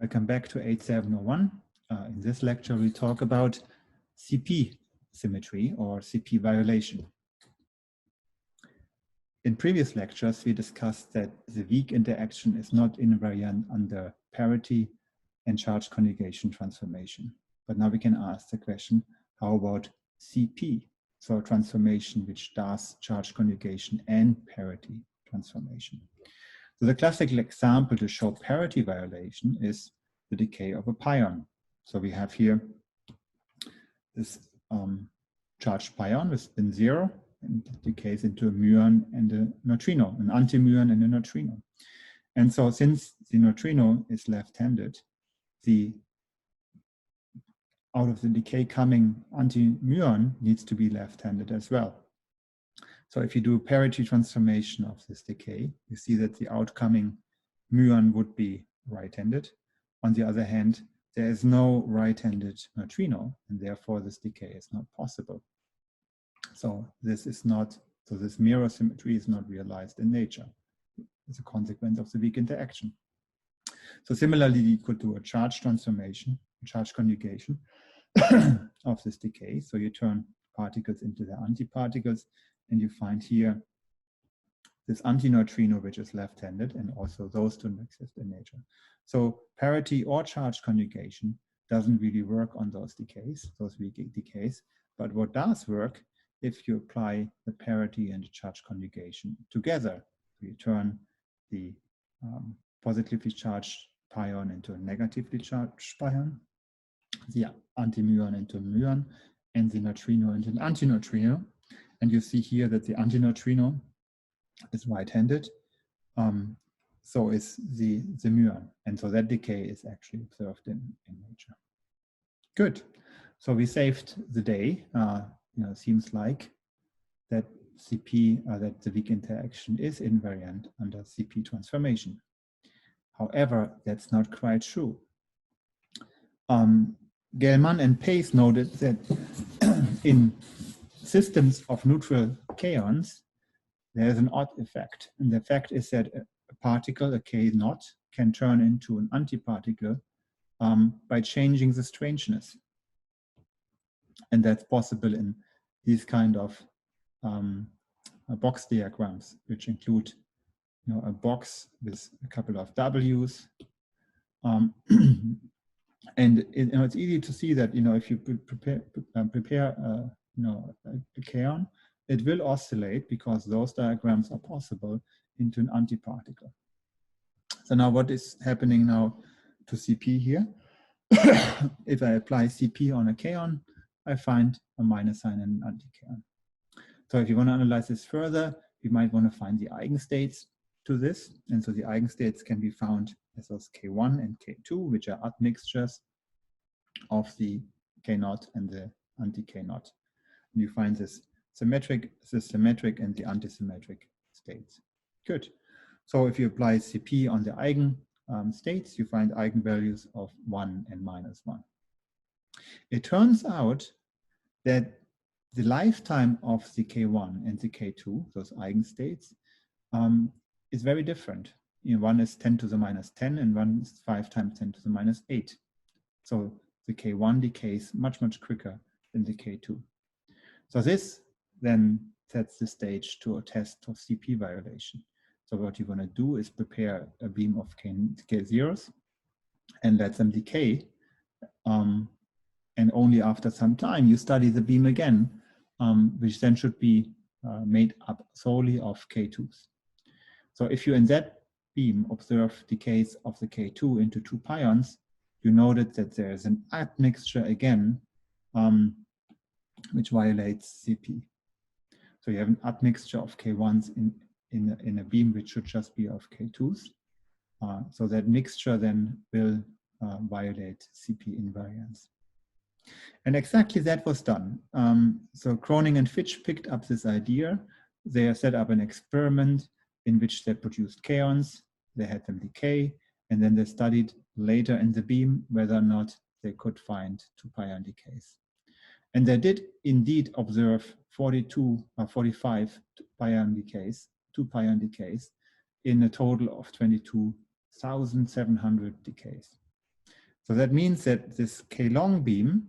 Welcome back to 8701. In this lecture, we talk about CP symmetry or CP violation. In previous lectures, we discussed that the weak interaction is not invariant under parity and charge conjugation transformation. But now we can ask the question, how about CP? So a transformation which does charge conjugation and parity transformation. So the classical example to show parity violation is the decay of a pion. So we have here this charged pion with spin 0 and it decays into a muon and a neutrino, an antimuon and a neutrino. And so since the neutrino is left-handed, out of the decay coming antimuon needs to be left-handed as well. So if you do a parity transformation of this decay, you see that the outcoming muon would be right-handed. On the other hand, there is no right-handed neutrino, and therefore this decay is not possible. So this mirror symmetry is not realized in nature as a consequence of the weak interaction. So similarly, you could do a charge transformation, charge conjugation of this decay. So you turn particles into their antiparticles, and you find here this antineutrino, which is left-handed, and also those don't exist in nature. So parity or charge conjugation doesn't really work on those decays, those weak decays. But what does work if you apply the parity and the charge conjugation together? So you turn the positively charged pion into a negatively charged pion, the antimuon into a muon, and the neutrino into an antineutrino. And you see here that the antineutrino is right-handed, so is the muon. And so that decay is actually observed in nature. Good. So we saved the day. Seems like that CP, that the weak interaction is invariant under CP transformation. However, that's not quite true. Gell-Mann and Pace noted that in systems of neutral kaons, there is an odd effect. And the effect is that a particle, a K naught, can turn into an antiparticle by changing the strangeness. And that's possible in these kind of box diagrams, which include a box with a couple of W's. And it's easy to see that if you prepare a kaon, it will oscillate because those diagrams are possible into an antiparticle. So now what is happening now to CP here? If I apply CP on a kaon, I find a minus sign and an anti-kaon. So if you want to analyze this further, you might want to find the eigenstates to this. And so the eigenstates can be found as those K1 and K2, which are admixtures of the K0 and the anti-K0. And you find this symmetric, the symmetric and the antisymmetric states. Good. So if you apply CP on the eigen states, you find eigenvalues of 1 and -1. It turns out that the lifetime of the K1 and the K2, those eigenstates, is very different. One is 10 to the -10 and one is 5 times 10 to the -8. So the K1 decays much, much quicker than the K2. So this then sets the stage to a test of CP violation. So what you want to do is prepare a beam of K0s and let them decay. And only after some time you study the beam again, which then should be made up solely of K2s. So if you in that beam observe decays of the K2 into 2 pions, you noted that there is an admixture again, which violates CP. So you have an admixture of K1s in a beam which should just be of K2s. So that mixture then will violate CP invariance. And exactly that was done. So Kroning and Fitch picked up this idea. They set up an experiment in which they produced kaons, they had them decay, and then they studied later in the beam whether or not they could find 2 pion decays. And they did indeed observe 42 or 45 pion decays, 2 pion decays, in a total of 22,700 decays. So that means that this K-long beam,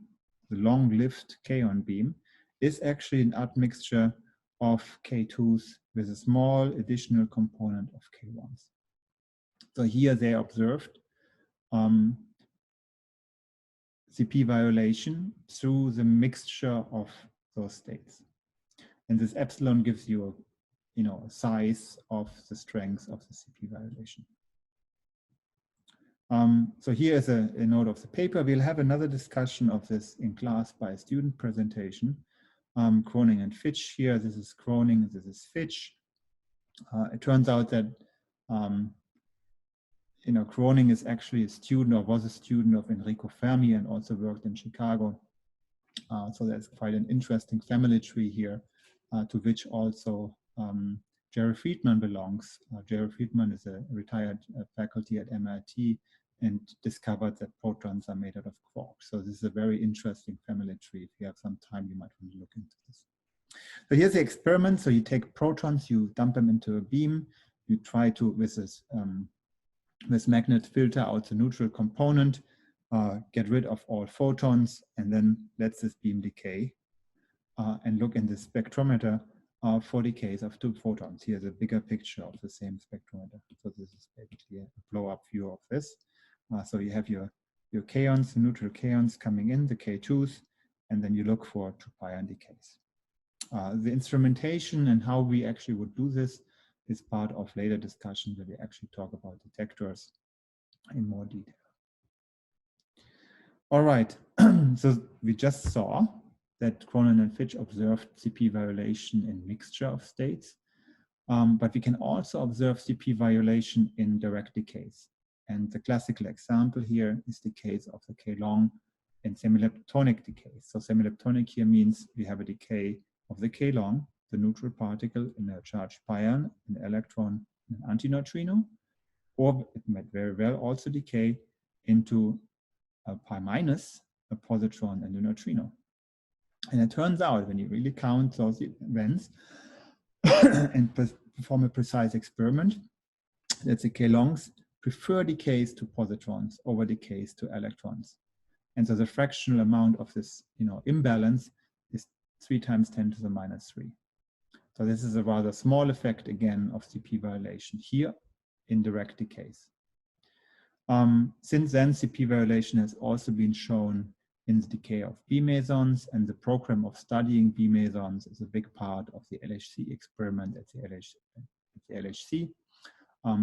the long-lived kaon beam, is actually an admixture of K2s with a small additional component of K1s. So here they observed CP violation through the mixture of those states. And this epsilon gives you a size of the strength of the CP violation. So here is a note of the paper. We'll have another discussion of this in class by a student presentation. Kroning and Fitch here. This is Kroning, this is Fitch. It turns out that Kroning is actually a student, or was a student, of Enrico Fermi and also worked in Chicago. So there's quite an interesting family tree here, to which also Jerry Friedman belongs. Jerry Friedman is a retired faculty at MIT and discovered that protons are made out of quarks. So this is a very interesting family tree. If you have some time, you might want to look into this. So here's the experiment. So you take protons, you dump them into a beam, you try to, with this magnet, filter out the neutral component, get rid of all photons, and then let this beam decay, and look in the spectrometer for decays of 2 photons. Here's a bigger picture of the same spectrometer. So this is basically a blow-up view of this. So you have your kaons, the neutral kaons coming in, the K2s, and then you look for 2 pion decays. The instrumentation and how we actually would do this is part of later discussion, where we actually talk about detectors in more detail. All right, so we just saw that Cronin and Fitch observed CP violation in mixture of states, but we can also observe CP violation in direct decays. And the classical example here is the case of the K-long in semileptonic decays. So semileptonic here means we have a decay of the K-long, the neutral particle in a charged pion, an electron, an antineutrino, or it might very well also decay into a pi minus, a positron and a neutrino. And it turns out, when you really count those events and perform a precise experiment, that the K-longs prefer decays to positrons over decays to electrons. And so the fractional amount of this imbalance is 3 times 10 to the minus 3. So this is a rather small effect, again, of CP violation here in direct decays. Since then, CP violation has also been shown in the decay of B mesons, and the program of studying B mesons is a big part of the LHC experiment at the LHC.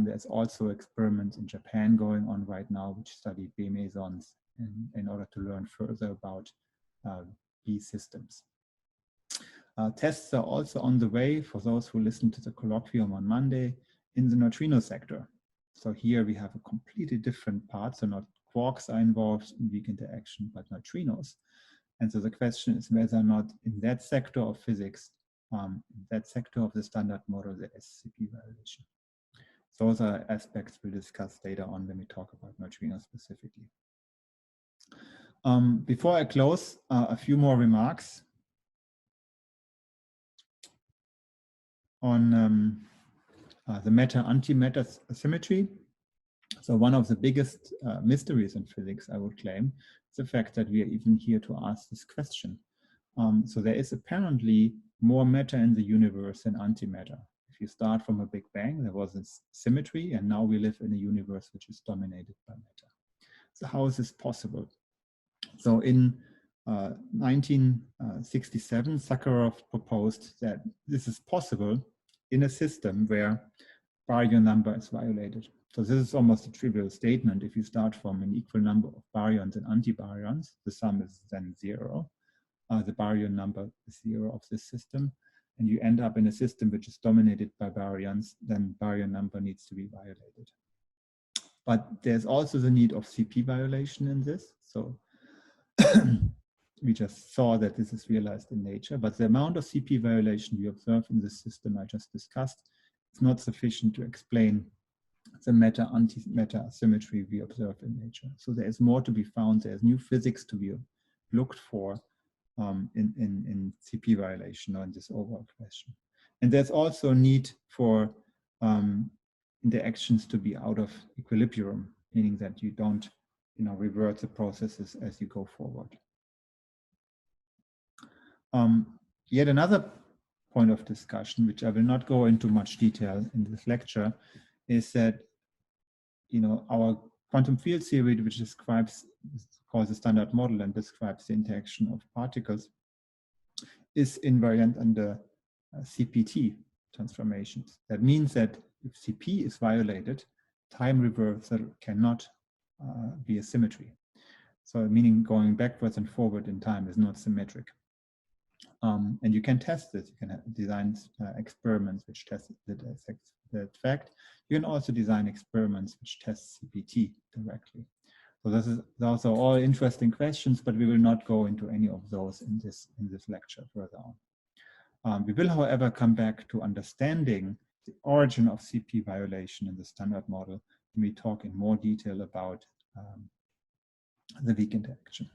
There's also experiments in Japan going on right now which study B mesons in order to learn further about B systems. Tests are also on the way for those who listen to the colloquium on Monday in the neutrino sector. So here we have a completely different part. So not quarks are involved in weak interaction, but neutrinos. And so the question is whether or not in that sector of physics, in that sector of the standard model, there is CP violation. Those are aspects we'll discuss later on when we talk about neutrinos specifically. Before I close, a few more remarks on the matter-antimatter symmetry. So one of the biggest mysteries in physics, I would claim, is the fact that we are even here to ask this question. So there is apparently more matter in the universe than antimatter. If you start from a Big Bang, there was this symmetry, and now we live in a universe which is dominated by matter. So how is this possible? So in 1967, Sakharov proposed that this is possible in a system where baryon number is violated. So this is almost a trivial statement. If you start from an equal number of baryons and antibaryons, the sum is then 0. The baryon number is 0 of this system, and you end up in a system which is dominated by baryons, then baryon number needs to be violated. But there's also the need of CP violation in this. So we just saw that this is realized in nature, but the amount of CP violation we observe in this system I just discussed is not sufficient to explain the matter-antimatter symmetry we observe in nature. So there is more to be found. There's new physics to be looked for in CP violation or in this overall question. And there's also a need for interactions to be out of equilibrium, meaning that you don't revert the processes as you go forward. Yet another point of discussion, which I will not go into much detail in this lecture, is that our quantum field theory, which describes, calls the standard model and describes the interaction of particles, is invariant under CPT transformations. That means that if CP is violated, time reversal cannot be a symmetry. So meaning going backwards and forward in time is not symmetric. And you can test this. You can design experiments which test that fact. You can also design experiments which test CPT directly. So those are all interesting questions, but we will not go into any of those in this lecture further on. We will, however, come back to understanding the origin of CP violation in the standard model when we talk in more detail about the weak interaction.